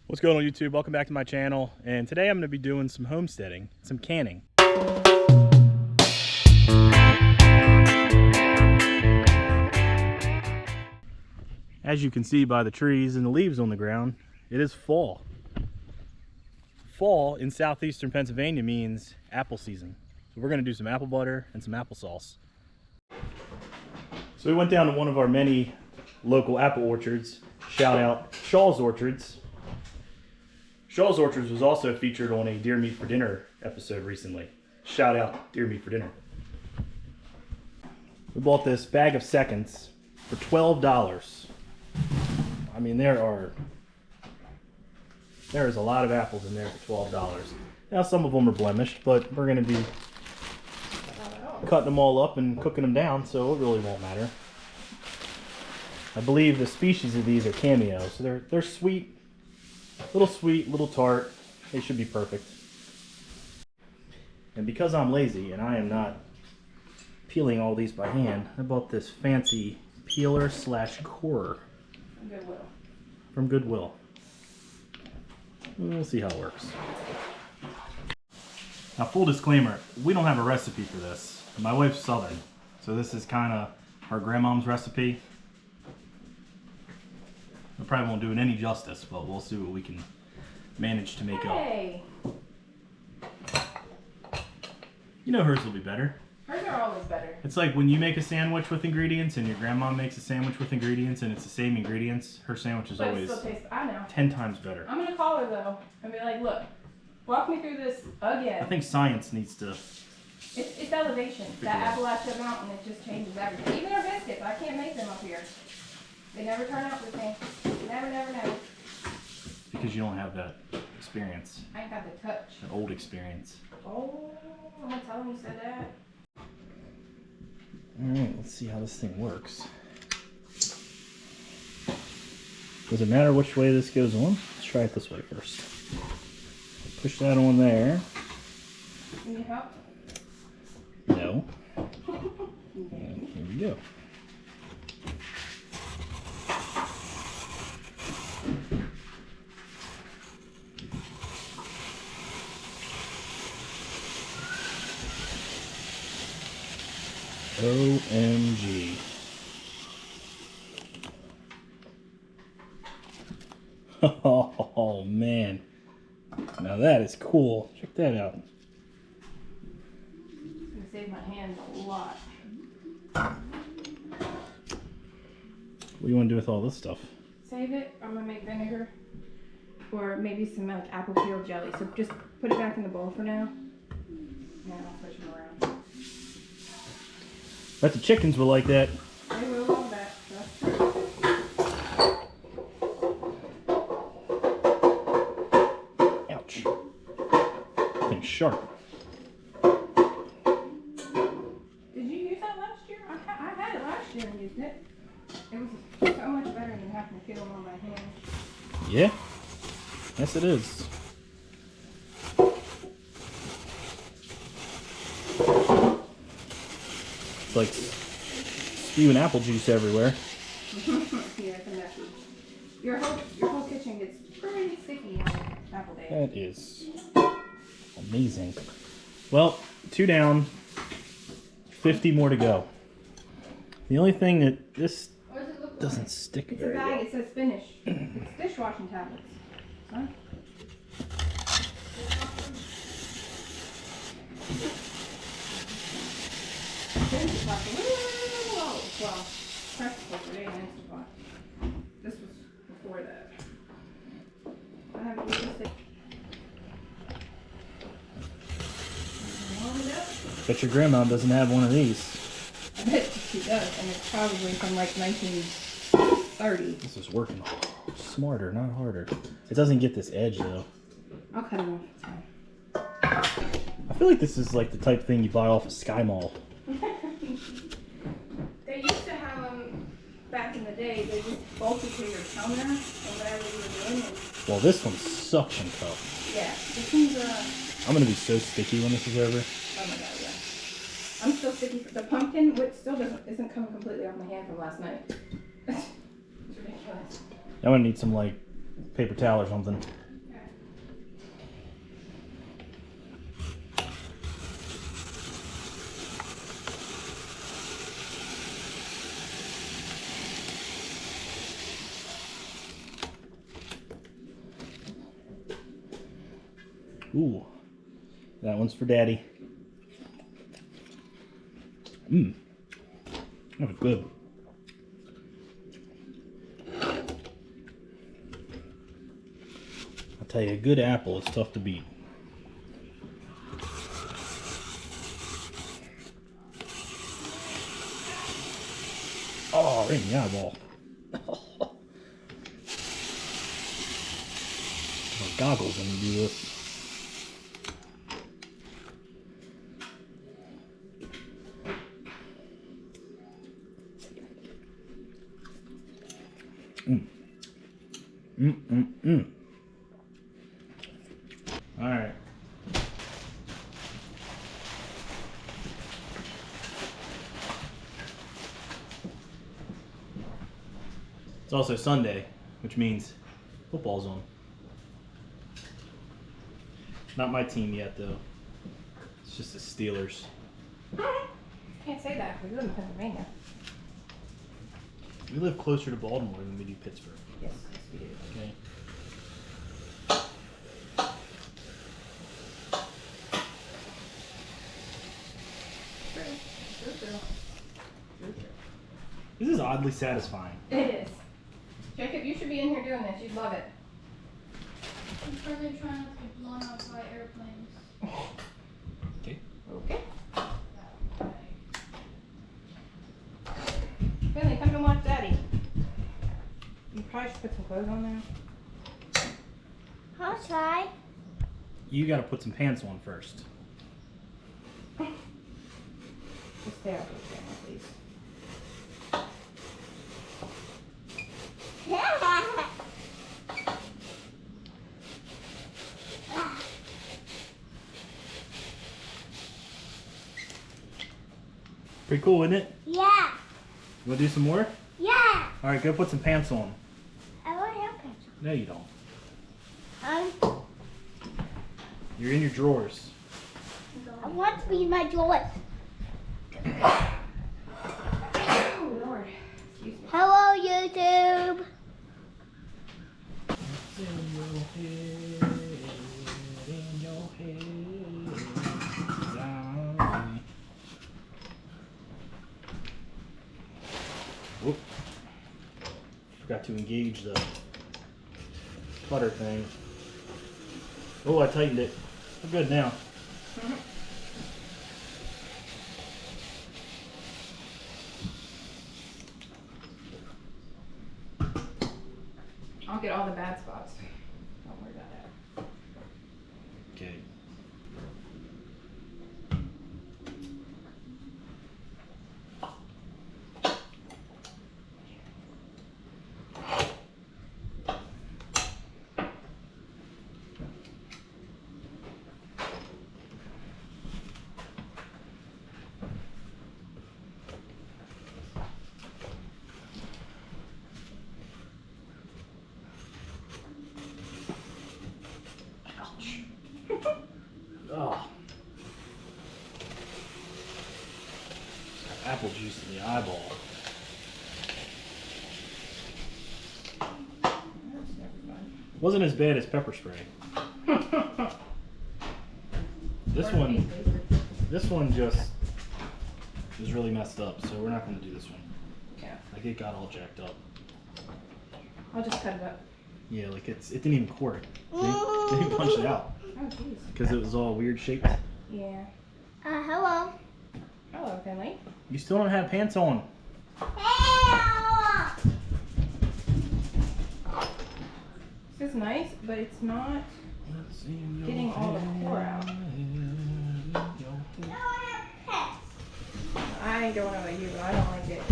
What's going on YouTube? Welcome back to my channel, and today I'm going to be doing some homesteading, some canning. As you can see by the trees and the leaves on the ground, it is fall. Fall in southeastern Pennsylvania means apple season. So we're going to do some apple butter and some applesauce. So we went down to one of our many local apple orchards. Shout out Shaw's Orchards. Shaw's Orchards was also featured on a Deer Meat for Dinner episode recently. Shout out Deer Meat for Dinner. We bought this bag of seconds for $12. I mean, there is a lot of apples in there for $12. Now some of them are blemished, but we're going to be cutting them all up and cooking them down, so it really won't matter. I believe the species of these are cameos, so they're sweet, little tart. They should be perfect. And because I'm lazy and I am not peeling all these by hand, I bought this fancy peeler / corer from Goodwill. We'll see how it works. Now, full disclaimer, we don't have a recipe for this. My wife's Southern, so this is kind of her grandmom's recipe. I probably won't do it any justice, but we'll see what we can manage to make up. You know hers will be better. Hers are always better. It's like when you make a sandwich with ingredients and your grandma makes a sandwich with ingredients and it's the same ingredients, her sandwich is always 10 times better. I'm going to call her though and be like, look, walk me through this again. I think science needs to... It's elevation. That Appalachian mountain, it just changes everything. Even our biscuits, I can't make them up here. They never turn out the same. Never. Because you don't have that experience. I ain't got the touch. That old experience. Oh, I'm going to tell him you said that. Alright, let's see how this thing works. Does it matter which way this goes on? Let's try it this way first. Push that on there. You need help? No. And here we go. OMG. Oh man. Now that is cool. Check that out. It's going to save my hands a lot. What do you want to do with all this stuff? Save it. I'm going to make vinegar. Or maybe some like apple peel jelly. So just put it back in the bowl for now. And I'll push them around. Bet the chickens will like that. They will love that. That's true. Ouch. Thing's sharp. Did you use that last year? I had it last year and used it. It was so much better than having to peel them on my hand. Yeah. Yes, it is. It's like spewing apple juice everywhere. Yeah, it's a messy. Your whole kitchen gets pretty sticky on apple day. That is amazing. Well, 2 down, 50 more to go. The only thing that this doesn't stick It's a very bag. well. It says finish. It's dishwashing tablets. Huh? Well, press cooker, they didn't Instant Pot. This was before that. I haven't used it. Bet your grandma doesn't have one of these. I bet she does, and it's probably from like 1930. This is working smarter, not harder. It doesn't get this edge though. I'll cut it off. It's fine. I feel like this is like the type of thing you buy off a Sky Mall. They used to have them back in the day. They just bolted to your counter and whatever you were doing. And Well, this one's suction cup. yeah, this one's I'm gonna be so sticky when this is over. oh my god, yeah. I'm still sticky. The pumpkin, which still isn't coming completely off my hand from last night. It's ridiculous. I'm gonna need some like paper towel or something. Ooh, that one's for Daddy. Mmm, that was good. I'll tell you, a good apple is tough to beat. Oh, right in the eyeball. Goggles when you do this. All right. It's also Sunday, which means football's on. Not my team yet, though. It's just the Steelers. Can't say that. We live in Pennsylvania. We live closer to Baltimore than we do Pittsburgh. Yes, we do. Okay. This is oddly satisfying. It is. Jacob, you should be in here doing this. You'd love it. I'm currently trying not to be blown up by airplanes. Okay. Okay. Finley, come and watch Daddy. You probably should put some clothes on now. I'll try. You gotta put some pants on first. Just stay out of the camera, please. Pretty cool, isn't it? Yeah. You wanna do some more? Yeah. Alright, go put some pants on. I want airplanes. No, you don't. You're in your drawers. I want to be in my drawers. Oh, Lord. Excuse me. Hello, YouTube. Whoop. Forgot to engage the cutter thing. Oh, I tightened it. We're good now. I'll get all the bad spots. Don't worry about that. Okay. Oh. Apple juice in the eyeball. That's never fun. Wasn't as bad as pepper spray. This one just is really messed up, so we're not going to do this one. Yeah. Like it got all jacked up. I'll just cut it up. Yeah, like it didn't even core it. They didn't punch it out Oh, jeez. because it was all weird shaped. Yeah. Hello. Hello, Finley. You still don't have pants on. This is nice, but it's not getting all the core out. I don't know about you, but I don't like it.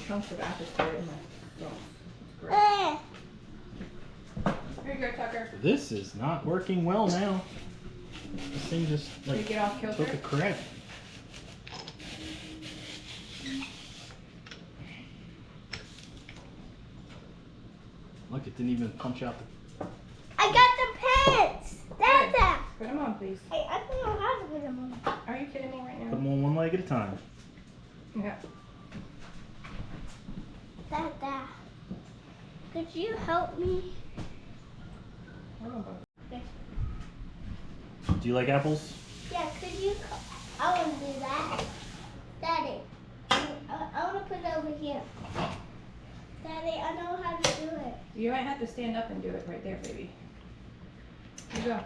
Chunks of apple cider in my throat. It's gross. Here you go, Tucker. This is not working well now. This thing just Did like it get off kilter? took a crack. Look, it didn't even punch out the... I got the pants. Dada. Put them on, please. Hey, I don't know how to put them on. Are you kidding me right Put now? them on one leg at a time. Yeah. Dada. Could you help me? Hold on, bud. Do you like apples? Yeah, could you? I want to do that. Daddy, I want to put it over here. Daddy, I know how to do it. You might have to stand up and do it right there, baby. Here you go.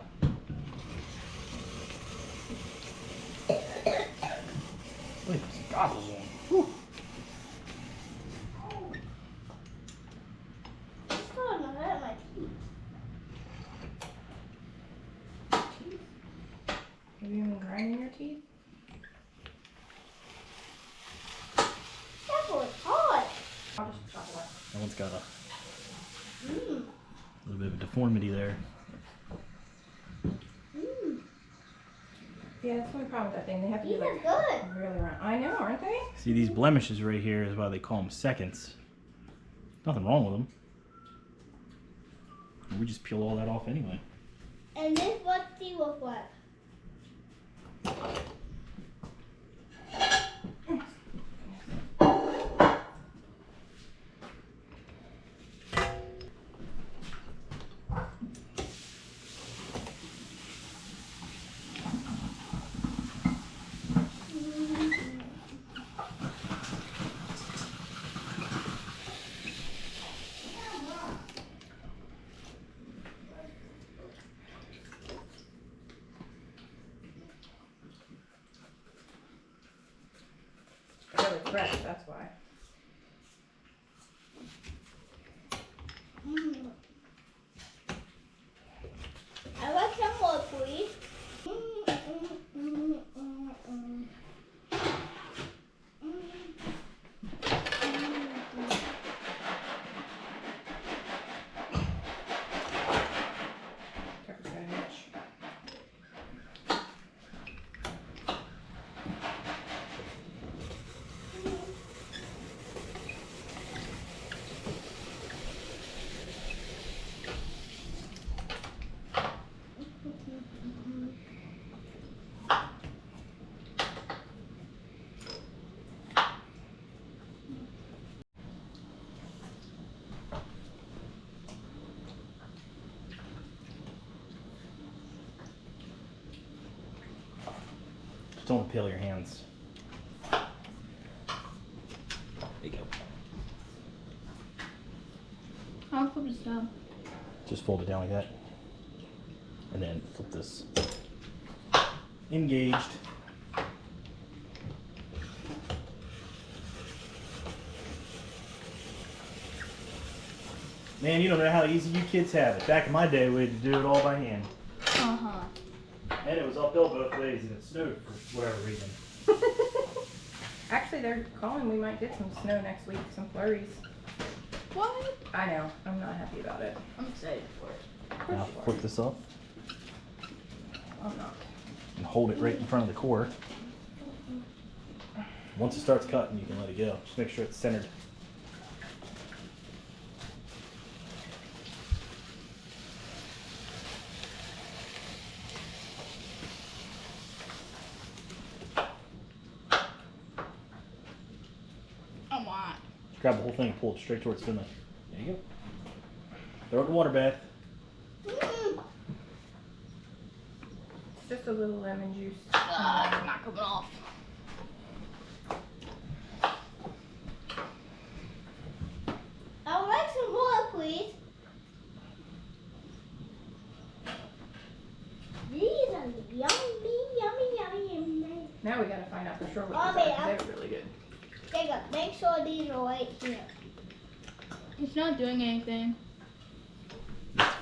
Look, some goggles on. Whew. It's going to hurt my teeth. Have you been grinding your teeth? That was hard. I'll just chop it up. That one's got a Mmm. little bit of a deformity there. Mmm. Yeah, that's the only problem with that thing. They have to be These are like good. really round. I know, aren't they? See, these blemishes right here is why they call them seconds. Nothing wrong with them. We just peel all that off anyway. And this what they look like. Really fresh, that's why. Mm. I like some more, please. Pepper's got an itch. Just don't impale your hands. There you go. How flip this down? Just fold it down like that. And then flip this. Engaged. Man, you don't know how easy you kids have it. Back in my day, we had to do it all by hand. Uh-huh. And it was uphill both ways, and it snowed for whatever reason. Actually, they're calling we might get some snow next week, some flurries. What? I know, I'm not happy about it. I'm excited for it. Of course Now you are. flip this up I'm not. and hold it right in front of the core. Once it starts cutting, you can let it go. Just make sure it's centered. I want. Grab the whole thing and pull it straight towards Finley. There you go. Throw it in the water bath. Mm. It's just a little lemon juice. It's not coming off. I would like some more, please. These are yummy, yummy, yummy, yummy. Now we gotta find out for sure what Oh, these are, yeah. 'cause they were really good. Jacob, make sure these are right here. It's not doing anything.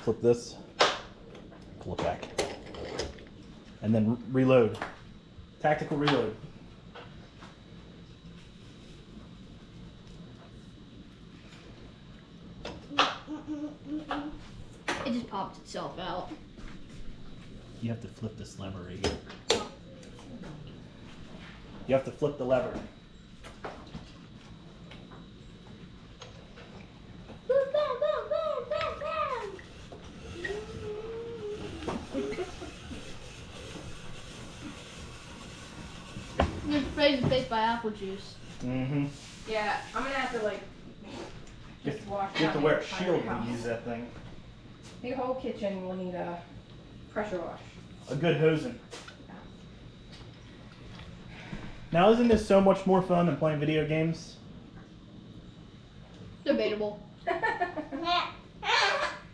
Flip this. Pull it back. And then reload. Tactical reload. It just popped itself out. You have to flip this lever right here. You have to flip the lever. even face by apple juice. Mm-hmm. Yeah, I'm gonna have to like just wash You have to down wear the a entire shield when house. you use that thing. The whole kitchen will need a pressure wash. A good hosing. Now, isn't this so much more fun than playing video games? Debatable.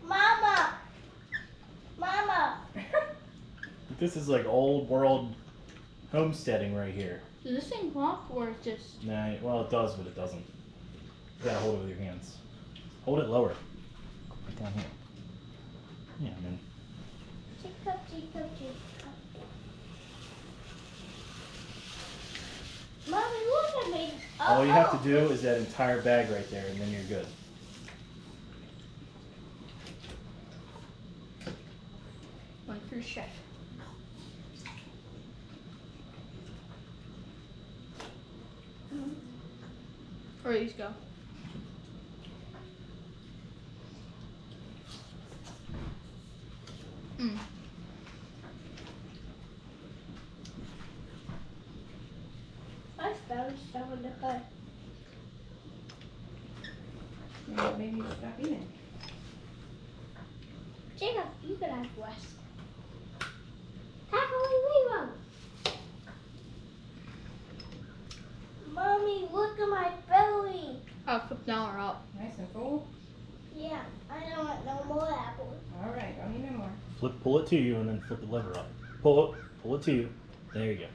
Mama. Mama. This is like old world homesteading right here. Does this thing lock or it's just... Nah, well, it does, but it doesn't. You gotta hold it with your hands. Hold it lower. Right down here. Yeah, and then Mommy, look at me. all you have to do is that entire bag right there, and then you're good. One for chef. Where these go? Mm. I found some in the car. Yeah, maybe you stop eating. Jacob, you can have rest. Tackle Mommy, look at my belly. I'll flip down or up. Nice and full. Yeah, I don't want no more apples. All right, don't need no more. Pull it to you, and then flip the lever up. Pull it to you. There you go.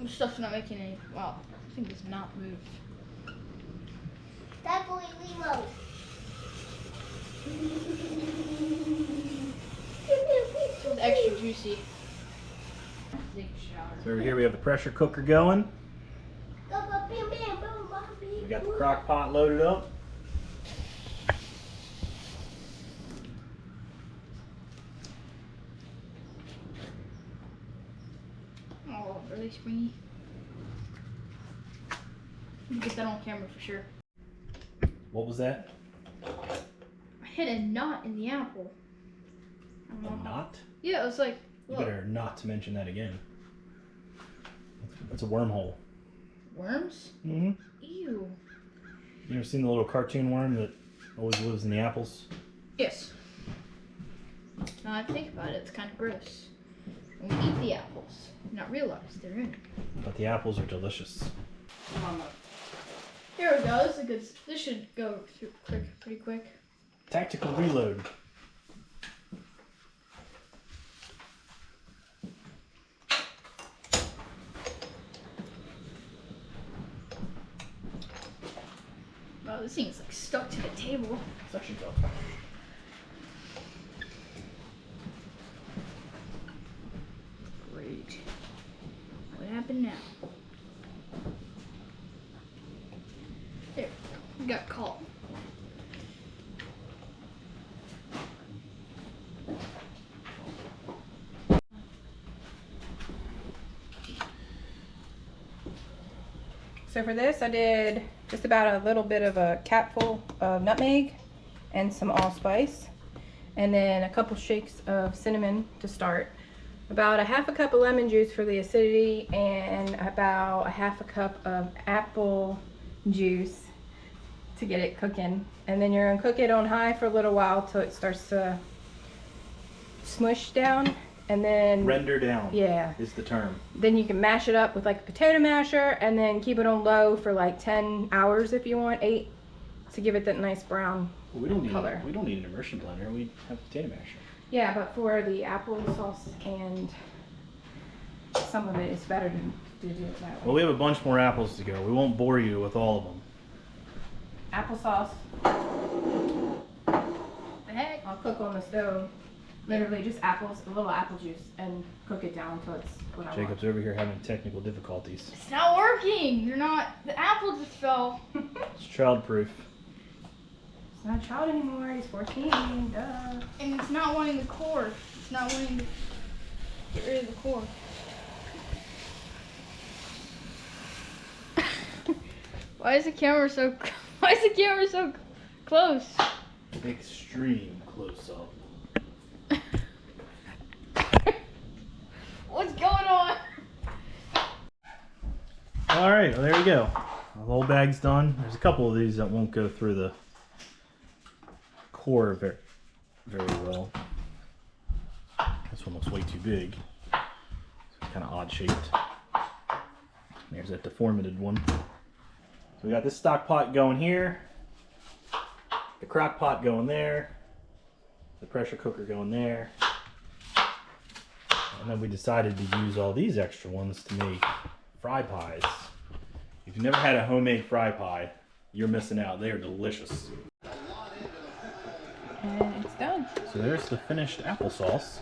This stuff's not making any... Wow, this thing does not move. Tackle Limo. It's extra juicy. Take a shower. So over here we have the pressure cooker going. Go, go, bam, bam, boom, Bobby. We got the crock pot loaded up. Oh, really springy. Get that on camera for sure. What was that? I hit a knot in the apple. I don't A know. knot? Yeah, it was like, You look, better not to mention that again. That's a wormhole. worms? Mm-hmm. Ew. You ever seen the little cartoon worm that always lives in the apples? Yes. Now I think about it, it's kind of gross. And we eat the apples, not realize they're in it. But the apples are delicious. Mama. Here we go. This is a good. This should go through pretty quick. Tactical reload. Wow, this thing's like stuck to the table. Suction cup. Great. What happened now? There, we got caught. So for this, I did just about a little bit of a capful of nutmeg and some allspice, and then a couple shakes of cinnamon to start. About a half a cup of lemon juice for the acidity, and about a half a cup of apple juice to get it cooking. And then you're gonna cook it on high for a little while till it starts to smush down, and then Render down. yeah, Is the term. then you can mash it up with like a potato masher, and then keep it on low for like 10 hours if you want, 8, to give it that nice brown. We don't need. Color. We don't need an immersion blender. We have a potato masher. Yeah, but for the applesauce and some of it, it's better to do it that way. Well, we have a bunch more apples to go. We won't bore you with all of them. Applesauce, The heck? I'll cook on the stove. Literally just apples, a little apple juice, and cook it down until it's what I want. Jacob's over here having technical difficulties. It's not working. You're not. The apple just fell. It's childproof. It's not a child anymore, he's 14, duh. And it's not wanting the core. It's not wanting to get rid of the core. Why is the camera so? Why is the camera so close? Extreme close up. What's going on? All right, well, there you go. The whole bag's done. There's a couple of these that won't go through the core very, very well. This one looks way too big. It's kind of odd shaped. There's that deformed one. So we got this stock pot going here, the crock pot going there, the pressure cooker going there, and then we decided to use all these extra ones to make fry pies. If you've never had a homemade fry pie, you're missing out. They are delicious. And it's done. So there's the finished applesauce.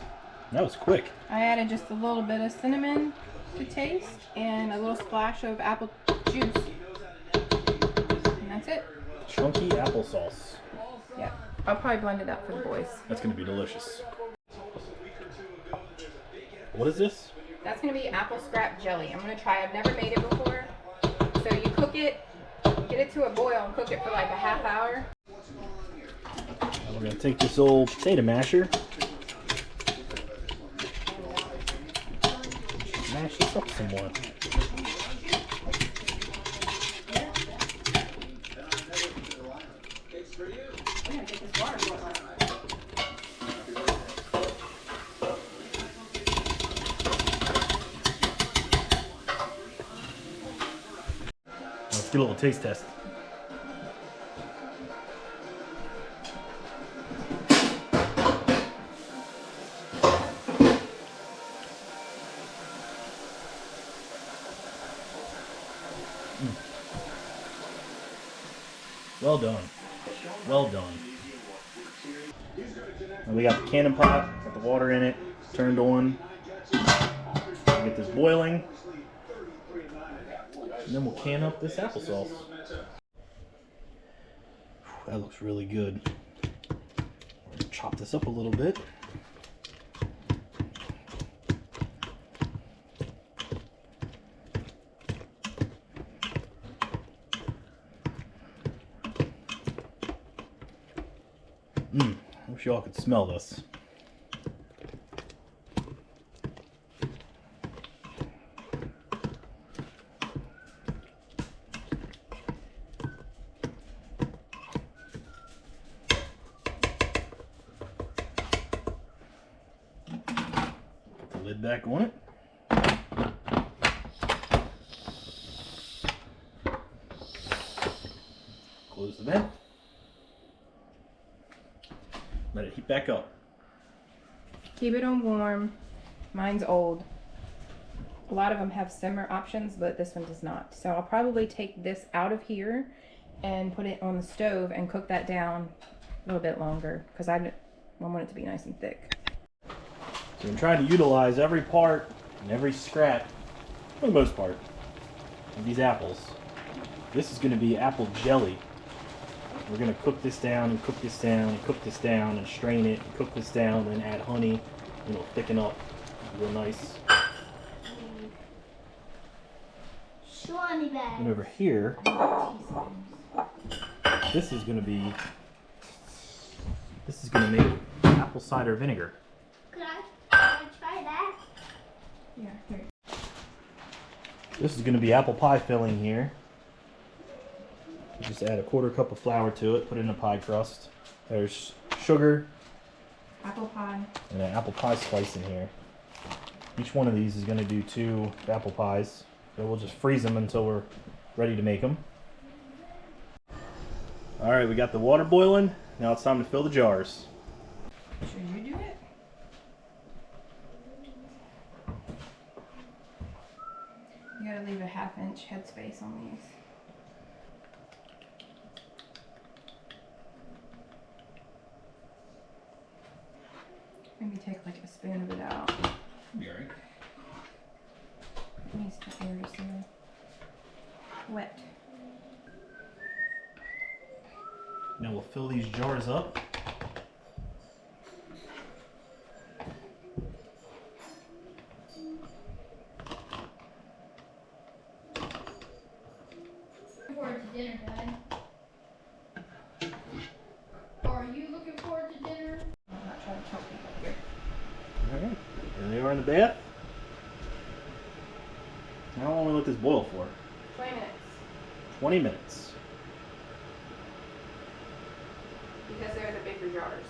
That was quick. I added just a little bit of cinnamon to taste and a little splash of apple juice. And that's it. Chunky applesauce. Yeah. I'll probably blend it up for the boys. That's going to be delicious. What is this? That's going to be apple scrap jelly. I'm going to try. I've never made it before. So you cook it, get it to a boil and cook it for like a half hour. We're going to take this old potato masher. Mash this up some more. Let's get a little taste test. Well done. Well done. And we got the cannon pot, got the water in it, turned on. We'll get this boiling. And then we'll can up this applesauce. That looks really good. We're gonna chop this up a little bit. I wish y'all could smell this. Put the lid back on it. Close the vent. Let it heat back up. Keep it on warm. Mine's old. A lot of them have simmer options, but this one does not. So I'll probably take this out of here and put it on the stove and cook that down a little bit longer because I want it to be nice and thick. So I'm trying to utilize every part and every scrap, for the most part, of these apples. This is going to be apple jelly. We're going to cook this down and cook this down and cook this down and strain it and cook this down and add honey and it'll thicken up real nice. Shawnee bag. And over here, this is going to make apple cider vinegar. Can I try that? Yeah, here. This is going to be apple pie filling here. Just add a 1/4 cup of flour to it, put it in a pie crust. There's sugar. Apple pie. And an apple pie slice in here. Each one of these is going to do 2 apple pies. So we'll just freeze them until we're ready to make them. Alright, we got the water boiling. Now it's time to fill the jars. Should you do it? You gotta leave a 1/2 inch headspace on these. Maybe take like a spoon of it out. Be alright. It needs to air just a little wet. Now we'll fill these jars up. Looking forward to dinner, Dad. Are you looking forward to dinner? I'm not trying to choke people here. Alright, there they are in the bath. How long will we let this boil for? 20 minutes. Because they're the bigger jars.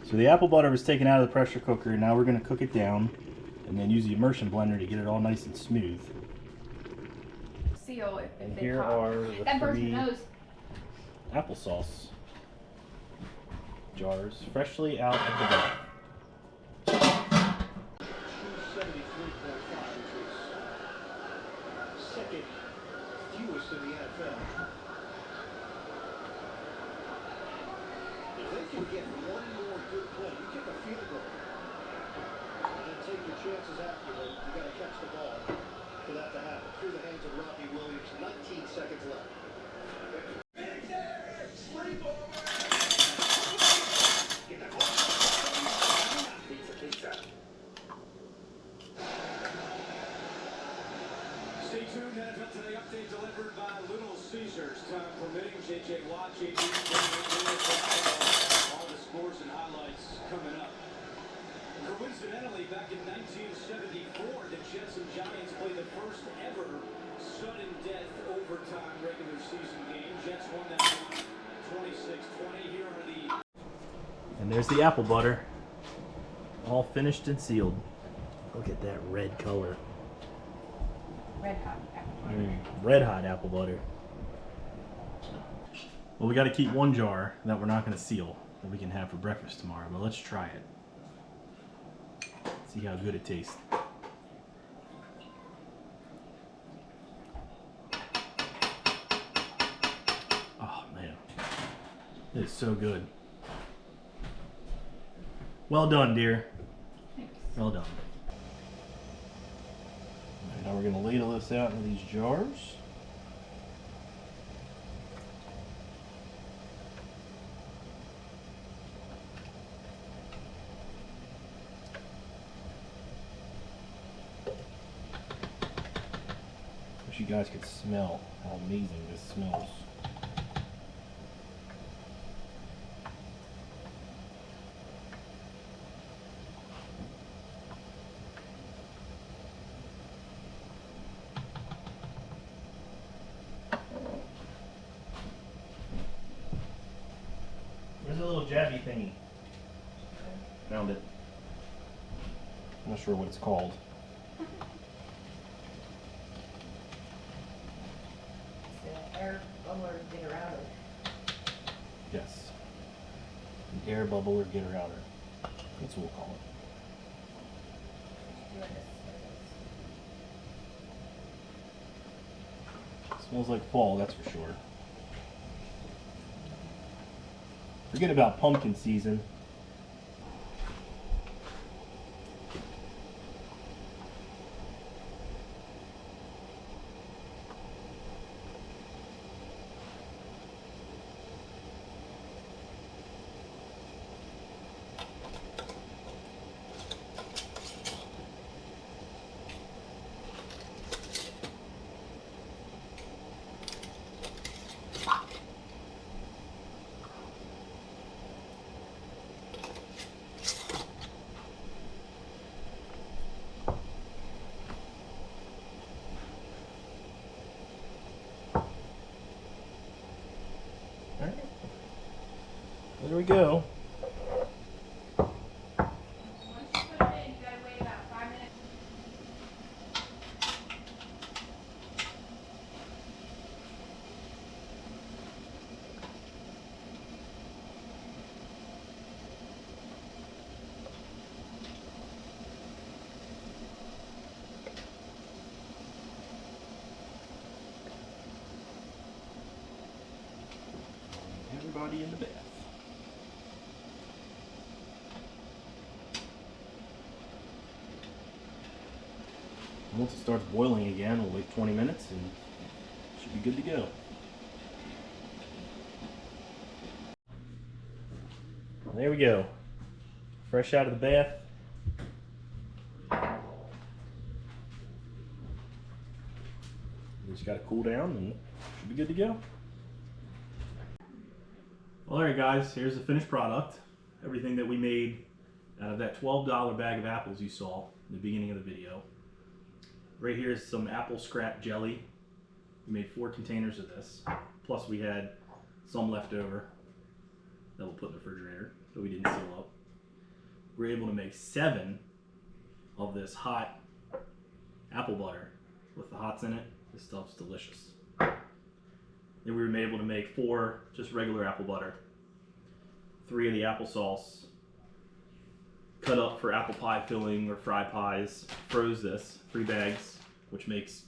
So the apple butter was taken out of the pressure cooker. Now we're going to cook it down and then use the immersion blender to get it all nice and smooth. Seal if And they here pop. are the That burns my 3 nose. applesauce jars, freshly out of the bath. 273.5, which is second fewest in the NFL. If they can get one more good play, you kick a field goal and then take your chances afterward, you got to catch the ball for that to happen. Through the hands of Robbie Williams, 19 seconds left. Stay tuned, NFL Today update delivered by Little Caesars. Time permitting, JJ Watt, JJ, all the scores and highlights coming up. Coincidentally, back in 1974, the Jets and Giants played the first ever sudden death overtime regular season game. Jets won that game 26-20. Here are the... And there's the apple butter, all finished and sealed. Look at that red color. Red hot apple butter. Red hot apple butter. Well, we got to keep one jar that we're not going to seal that we can have for breakfast tomorrow, but let's try it. See how good it tastes. Oh man, it is so good. Well done, dear. Thanks. Well done. Alright, now we're going to ladle this out into these jars. Wish you guys could smell how amazing this smells. Where's the little jabby thingy? Found it. I'm not sure what it's called. The air bubbler to get her out of. Yes. An air bubble or getter outer. That's what we'll call it. Smells like fall, that's for sure. Forget about pumpkin season. Alright. There we go. Once you put it in, you gotta wait about 5 minutes. Everybody in the bath. Once it starts boiling again, we'll wait 20 minutes and it should be good to go. There we go. Fresh out of the bath. Just got to cool down and it should be good to go. Well, alright guys, here's the finished product. Everything that we made out of that $12 bag of apples you saw in the beginning of the video. Right here is some apple scrap jelly We made 4 containers of this. Plus we had some left over that we'll put in the refrigerator that we didn't seal up. We were able to make 7 of this hot apple butter with the hots in it. This stuff's delicious. Then we were able to make 4 just regular apple butter, 3 of the applesauce, cut up for apple pie filling or fried pies, froze this, 3 bags, which makes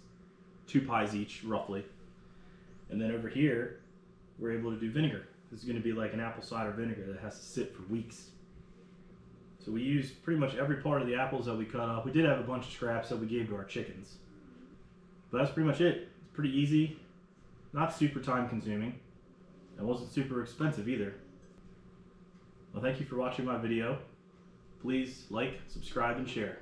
2 pies each, roughly. And then over here, we're able to do vinegar. This is going to be like an apple cider vinegar that has to sit for weeks. So we used pretty much every part of the apples that we cut up. We did have a bunch of scraps that we gave to our chickens. But that's pretty much it. It's pretty easy, not super time consuming. It wasn't super expensive either. Well, thank you for watching my video. Please like, subscribe, and share.